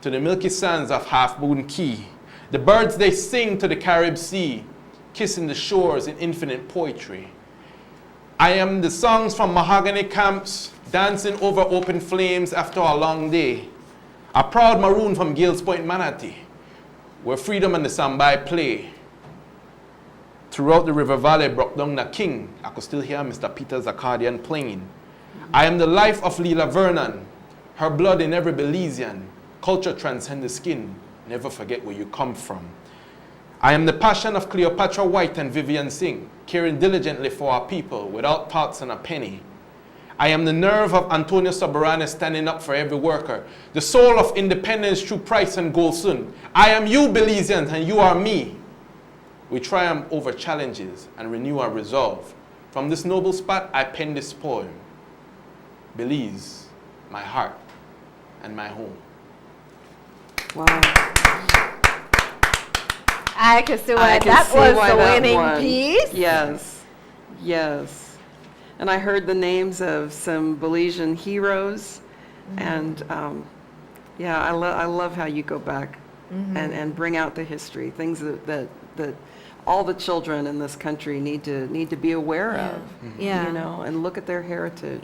to the milky sands of Half Moon Key. The birds they sing to the Carib Sea, kissing the shores in infinite poetry. I am the songs from mahogany camps, dancing over open flames after a long day. A proud maroon from Gales Point, Manatee, where freedom and the sambai play. Throughout the river valley, broke down the king, I could still hear Mr. Peter's accordion playing. I am the life of Leela Vernon, her blood in every Belizean. Culture transcends the skin, never forget where you come from. I am the passion of Cleopatra White and Vivian Singh, caring diligently for our people without thoughts and a penny. I am the nerve of Antonio Soberano standing up for every worker, the soul of independence through Price and Golson. I am you, Belizeans, and you are me. We triumph over challenges and renew our resolve. From this noble spot, I pen this poem. Belize, my heart and my home. Wow. I can see why that was the winning piece. Yes. And I heard the names of some Belizean heroes. And I love how you go back and bring out the history, things that all the children in this country need to be aware of, and look at their heritage.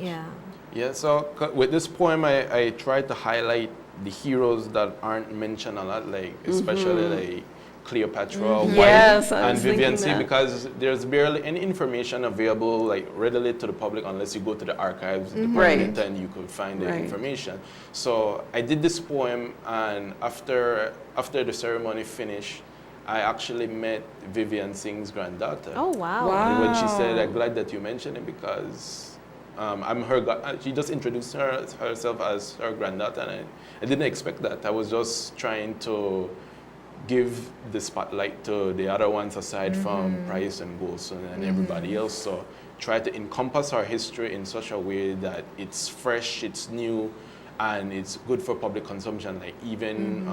Yeah, so with this poem, I tried to highlight the heroes that aren't mentioned a lot, like especially like Cleopatra, White, Yes, I and was Vivian thinking C, that. because there's barely any information available, like readily to the public, unless you go to the archives department and you could find the information. So I did this poem, and after the ceremony finished, I actually met Vivian Singh's granddaughter. Oh, wow. And when she said, "I'm glad that you mentioned it because I'm her," she just introduced herself as her granddaughter, and I didn't expect that. I was just trying to give the spotlight to the other ones aside from Price and Golson and everybody else. So try to encompass our history in such a way that it's fresh, it's new, and it's good for public consumption, like even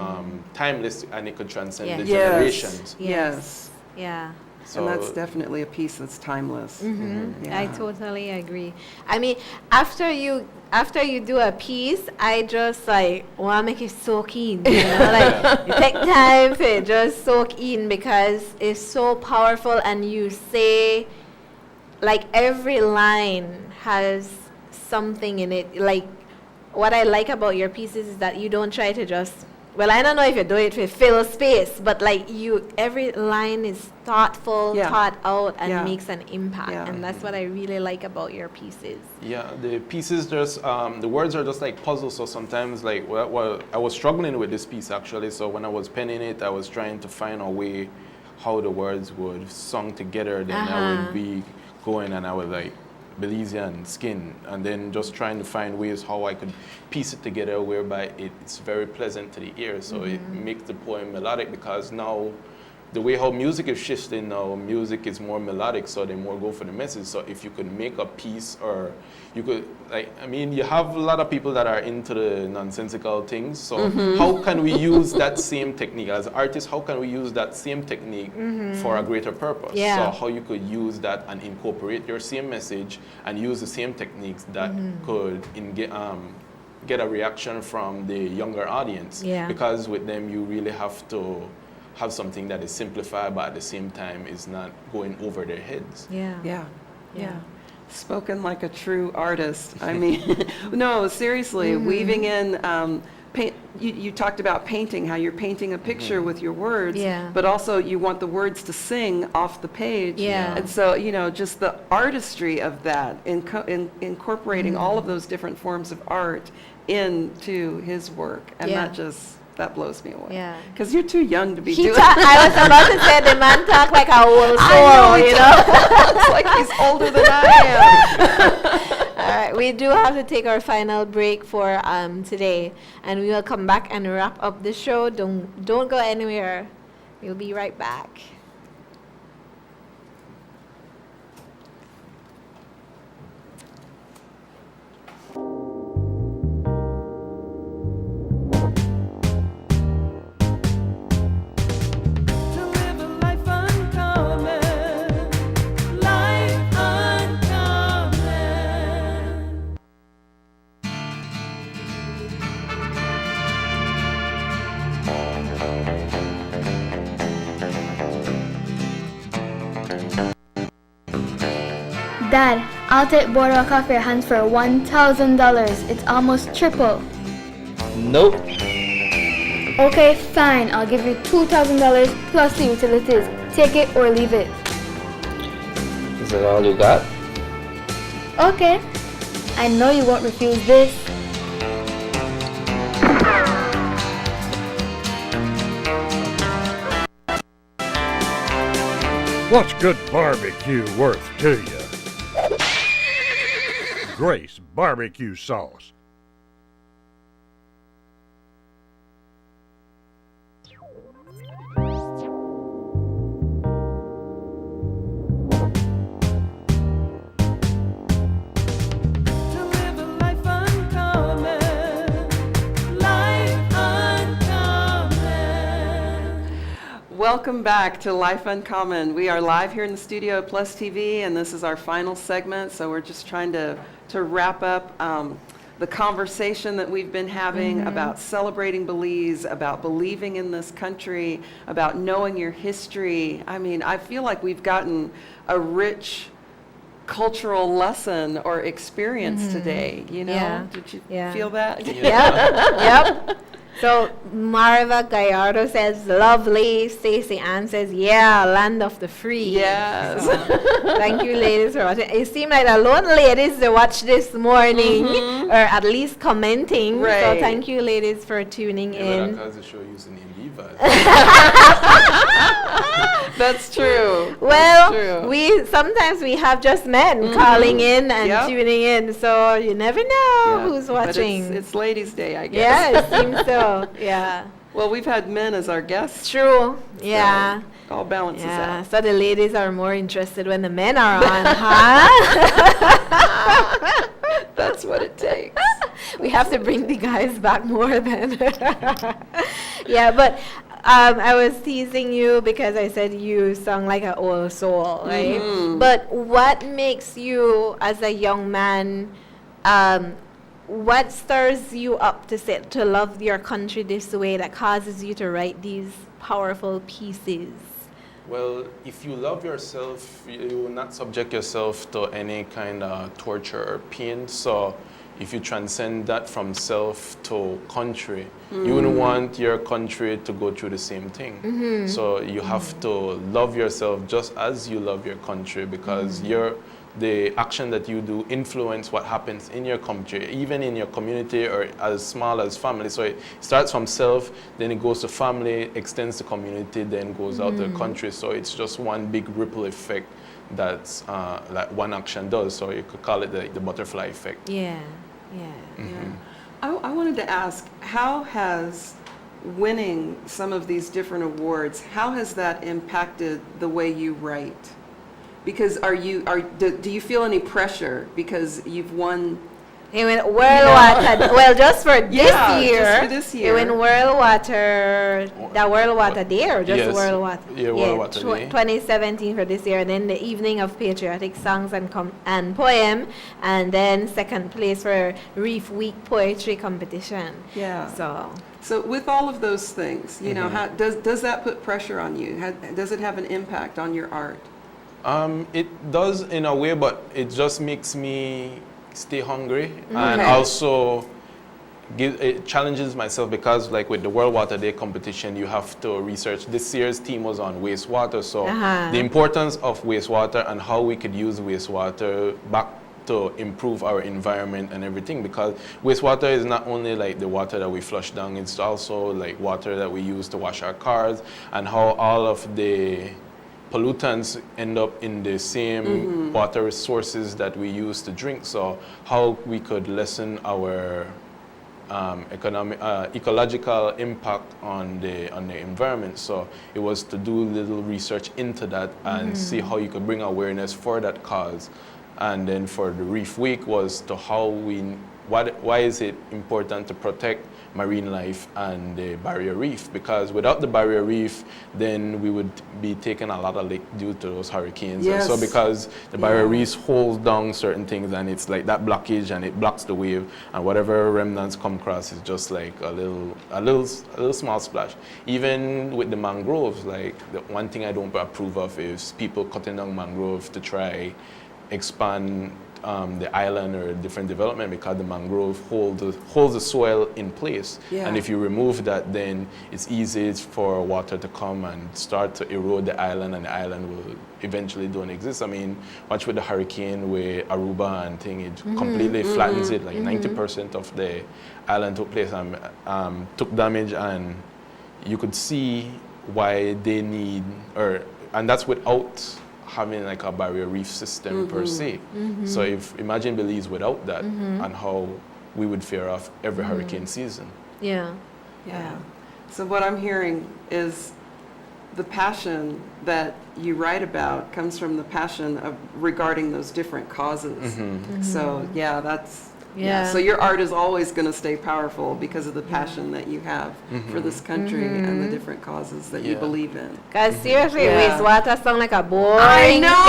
timeless, and it could transcend the generations. Yes. Yeah. So and that's definitely a piece that's timeless. Yeah. I totally agree. I mean, after you do a piece, I just like want to make it soak in. You know, like you take time for it just soak in because it's so powerful, and you say, like every line has something in it. Like what I like about your pieces is that you don't try to just. Well, I don't know if you do it to fill space, but like every line is thoughtful, thought out, and makes an impact. And that's what I really like about your pieces. Yeah, the pieces just, the words are just like puzzles. So sometimes, like, well, I was struggling with this piece actually. So when I was penning it, I was trying to find a way how the words would sung together. Then I would be going, and I was like, Belizean skin, and then just trying to find ways how I could piece it together whereby it's very pleasant to the ear. So it makes the poem melodic, because now the way how music is shifting now, music is more melodic, so they more go for the message. So if you could make a piece, or you could, like, I mean, you have a lot of people that are into the nonsensical things. So how can we use that same technique as artists? How can we use that same technique for a greater purpose? So how you could use that and incorporate your same message and use the same techniques that could get a reaction from the younger audience. Because with them, you really have to have something that is simplified, but at the same time is not going over their heads. Yeah. Spoken like a true artist. I mean, no, seriously, weaving in, you talked about painting, how you're painting a picture with your words, but also you want the words to sing off the page. And so, you know, just the artistry of that, incorporating all of those different forms of art into his work. And that blows me away. Because you're too young to be doing I was about to say, the man talk like a old soul, you know? It's like he's older than I am. All right, we do have to take our final break for today, and we will come back and wrap up the show. Don't go anywhere. We'll be right back. Dad, I'll take Boardwalk off your hands for $1,000. It's almost triple. Nope. Okay, fine. I'll give you $2,000 plus the utilities. Take it or leave it. Is that all you got? Okay. I know you won't refuse this. What's good barbecue worth to you? Grace barbecue sauce. Welcome back to Life Uncommon. We are live here in the studio at Plus TV, and this is our final segment. So we're just trying to wrap up the conversation that we've been having about celebrating Belize, about believing in this country, about knowing your history. I mean, I feel like we've gotten a rich cultural lesson or experience today, you know? Did you feel that? Yep. So Marva Gallardo says, lovely. Stacey Ann says, yeah, land of the free. Yes. So, thank you, ladies, for watching. It seemed like a lot of ladies to watch this morning, or at least commenting. Right. So thank you, ladies, for tuning in. Because the show using in That's true. Well, That's true. we sometimes we have just men calling in and tuning in, so you never know who's But watching. it's Ladies' Day, I guess. Yeah, it seems so. Yeah. Well, we've had men as our guests. True. Yeah. So all balances Yeah. out. So the ladies are more interested when the men are on, huh? That's what it takes. We have to bring the guys back more then. Yeah, but I was teasing you because I said you sung like an old soul, right? But what makes you, as a young man, what stirs you up to love your country this way that causes you to write these powerful pieces? Well, if you love yourself, you will not subject yourself to any kind of torture or pain. So if you transcend that from self to country, you wouldn't want your country to go through the same thing. So you have to love yourself just as you love your country, because the action that you do influence what happens in your country, even in your community or as small as family. So it starts from self, then it goes to family, extends to community, then goes out to the country. So it's just one big ripple effect that's like one action does. So you could call it the butterfly effect. Yeah. I wanted to ask, how has winning some of these different awards, how has that impacted the way you write? Because do you feel any pressure because you've won? He went World Water. Well, just for this year. Just for this year. He went World Water. The World Water Day, or just Yes. World Water? Yeah, World Water Day. 2017 for this year, and then the Evening of Patriotic Songs and Poem, and then second place for Reef Week Poetry Competition. Yeah. So with all of those things, you know, how does that put pressure on you? Does it have an impact on your art? It does in a way, but it just makes me stay hungry, and also it challenges myself, because like with the World Water Day competition, you have to research. This year's theme was on wastewater, so the importance of wastewater and how we could use wastewater back to improve our environment and everything, because wastewater is not only like the water that we flush down, it's also like water that we use to wash our cars, and how all of the pollutants end up in the same water resources that we use to drink. So how we could lessen our ecological impact on the environment. So it was to do little research into that and see how you could bring awareness for that cause. And then for the Reef Week was to why is it important to protect marine life and the barrier reef? Because without the barrier reef, then we would be taking a lot of leak due to those hurricanes. Yes. And so because the barrier reef holds down certain things, and it's like that blockage, and it blocks the wave, and whatever remnants come across is just like a little small splash. Even with the mangroves, like the one thing I don't approve of is people cutting down mangrove to try expand the island or different development, because the mangrove holds the soil in place. Yeah. And if you remove that, then it's easy for water to come and start to erode the island, and the island will eventually don't exist. I mean, watch with the hurricane with Aruba and thing, it completely flattens it, like 90% of the island took damage, and you could see why they need, and that's without having like a barrier reef system per se. So imagine Belize without that, and how we would fare off every hurricane season. yeah. So what I'm hearing is the passion that you write about comes from the passion of regarding those different causes. So so your art is always going to stay powerful because of the passion that you have for this country and the different causes that you believe in. Because seriously, wastewater sound like a boring I know.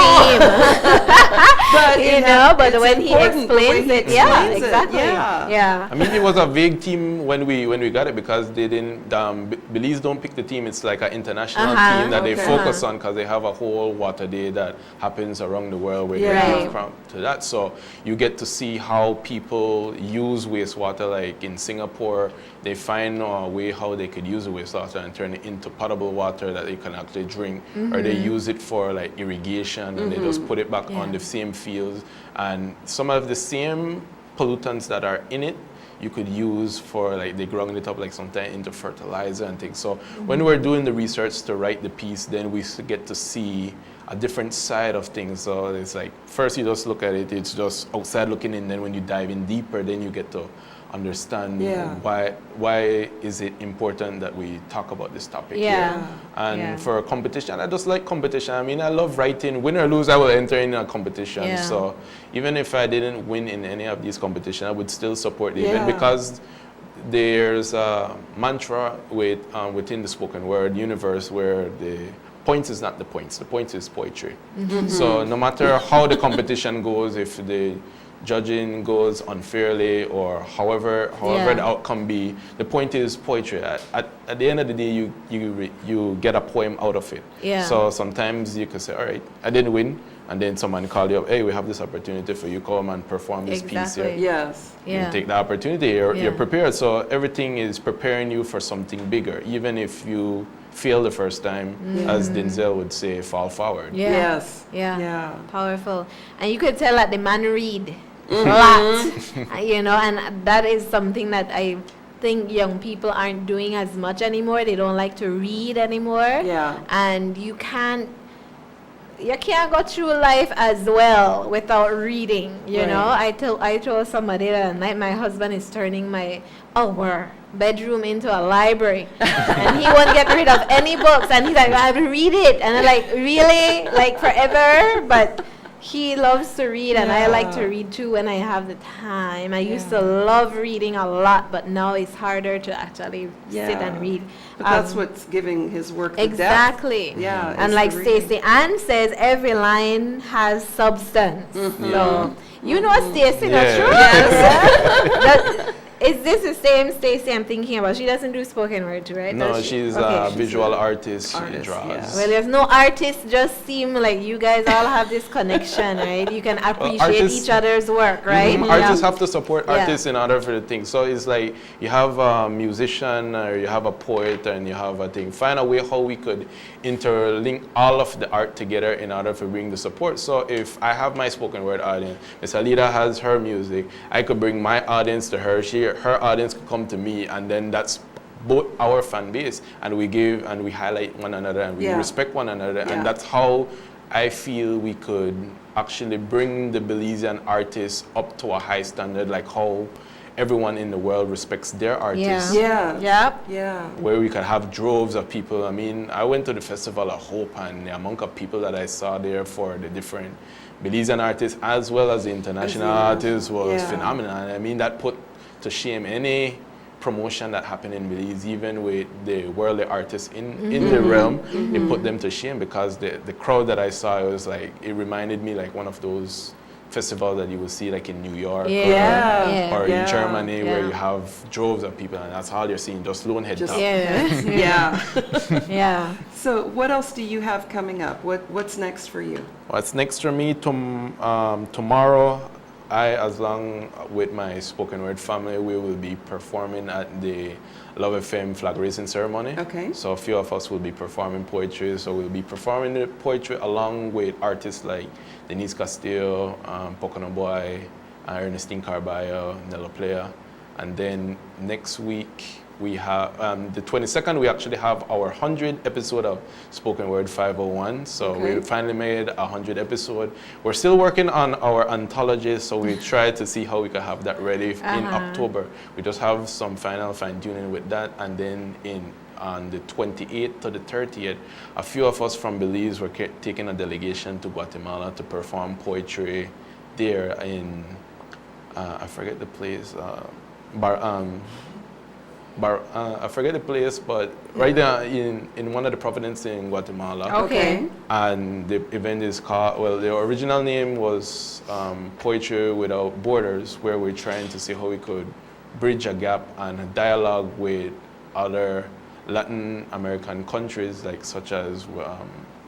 theme. But when he explains it, exactly. I mean, it was a vague theme when we got it, because they didn't, Belize don't pick the theme. It's like an international theme that they focus on, because they have a whole water day that happens around the world where they come to that. So you get to see how people people use wastewater. Like in Singapore, they find a way how they could use the wastewater and turn it into potable water that they can actually drink, or they use it for like irrigation, and they just put it back on the same fields. And some of the same pollutants that are in it, you could use for, like, they ground it up like sometimes into fertilizer and things. So when we're doing the research to write the piece, then we get to see a different side of things. So it's like, first you just look at it, it's just outside looking in, then when you dive in deeper, then you get to understand why is it important that we talk about this topic here. And for a competition, I just like competition. I mean, I love writing. Win or lose, I will enter in a competition. So even if I didn't win in any of these competitions, I would still support the event, because there's a mantra within the spoken word universe where the point is not the points, the point is poetry. So no matter how the competition goes, if the judging goes unfairly or however the outcome be, the point is poetry. At the end of the day, you get a poem out of it. So sometimes you could say, all right, I didn't win, and then someone call you up, hey, we have this opportunity for you, come and perform this piece here. You take the opportunity, you're prepared. So everything is preparing you for something bigger, even if you fail the first time, as Denzel would say, fall forward. Powerful. And you could tell that the man read a lot, you know, and that is something that I think young people aren't doing as much anymore. They don't like to read anymore. And you can't go through life as well without reading, you know. I told somebody that at night my husband is turning our bedroom into a library and he won't get rid of any books, and he's like, I will read it, and I'm like, really, like forever? But he loves to read, and I like to read too when I have the time. I used to love reading a lot, but now it's harder to actually sit and read. But that's what's giving his work the exactly depth. And like Stacey Ann says, every line has substance. So you know Stacey, that's true. Is this the same Stacey I'm thinking about? She doesn't do spoken word too, right? No, she's a visual artist. She draws. Well, there's no artists, just seem like you guys all have this connection, right? You can appreciate each other's work, right? Artists have to support artists in order for the thing. So it's like you have a musician or you have a poet and you have a thing. Find a way how we could interlink all of the art together in order to bring the support. So if I have my spoken word audience, Miss Alida has her music, I could bring my audience to her. Her audience could come to me, and then that's both our fan base, and we give and we highlight one another and we respect one another, and that's how I feel we could actually bring the Belizean artists up to a high standard, like how everyone in the world respects their artists. Where we could have droves of people. I mean, I went to the Festival of Hope, and the amount of people that I saw there for the different Belizean artists as well as the international artists was phenomenal. I mean, that put to shame any promotion that happened in Belize, even with the worldly artists in the realm. It put them to shame, because the crowd that I saw, it was like, it reminded me like one of those festivals that you will see like in New York or in Germany, where you have droves of people, and that's all you're seeing, just lone head top. So what else do you have coming up? What's next for you? What's next for me? Tomorrow, along with my spoken word family, we will be performing at the Love FM flag raising ceremony. So a few of us will be performing poetry. So we'll be performing the poetry along with artists like Denise Castillo, Pocono Boy, Ernestine Carballo, Nello Player. And then next week, we have, the 22nd, we actually have our 100th episode of Spoken Word 501. So we finally made 100 episode. We're still working on our anthology, so we try to see how we can have that ready in October. We just have some final fine-tuning with that. And then on the 28th to the 30th, a few of us from Belize were taking a delegation to Guatemala to perform poetry there in, I forget the place, I forget the place, but right there in one of the provinces in Guatemala. And the event is called, well, the original name was Poetry Without Borders, where we're trying to see how we could bridge a gap and a dialogue with other Latin American countries, like such as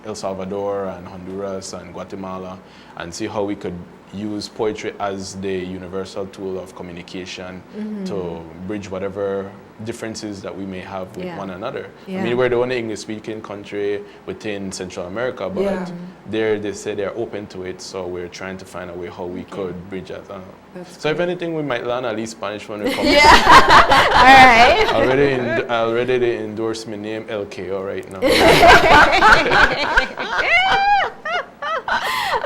El Salvador and Honduras and Guatemala, and see how we could use poetry as the universal tool of communication to bridge whatever differences that we may have with one another. I mean, we're the only English-speaking country within Central America, but they say they're open to it, so we're trying to find a way how we could bridge that. So if anything, we might learn at least Spanish when we come. All right. Already they endorse my name LKO right now.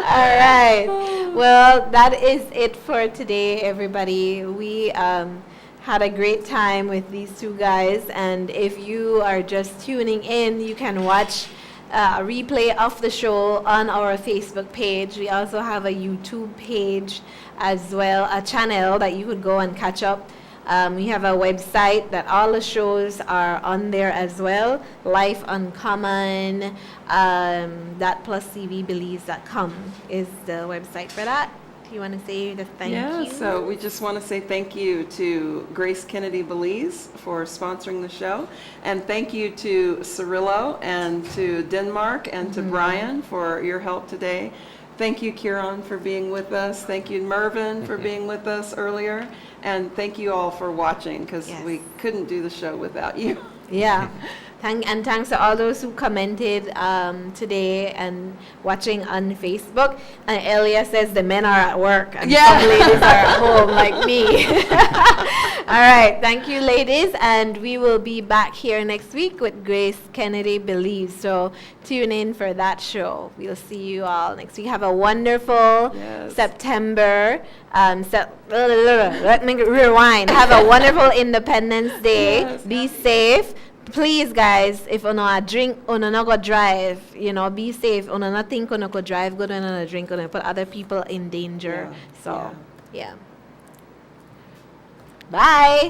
All right. Well, that is it for today, everybody. We had a great time with these two guys, and if you are just tuning in, you can watch a replay of the show on our Facebook page. We also have a YouTube page as well, a channel that you could go and catch up. We have a website that all the shows are on there as well. Life Uncommon, +cvbelize.com is the website for that. Do you want to say the thank you? So we just want to say thank you to Grace Kennedy Belize for sponsoring the show. And thank you to Cirillo and to Denmark and to Brian for your help today. Thank you, Kieran, for being with us. Thank you, Mervyn, for being with us earlier. And thank you all for watching, because we couldn't do the show without you. Yeah. And thanks to all those who commented today and watching on Facebook. And Elia says the men are at work and some ladies are at home like me. All right. Thank you, ladies. And we will be back here next week with Grace Kennedy Belize. So tune in for that show. We'll see you all next week. Have a wonderful September. Let me rewind. Have a wonderful Independence Day. Be safe. Please, guys, if you not drink, you not go drive, be safe. You not think you go drive, go down and drink, put other people in danger. Bye.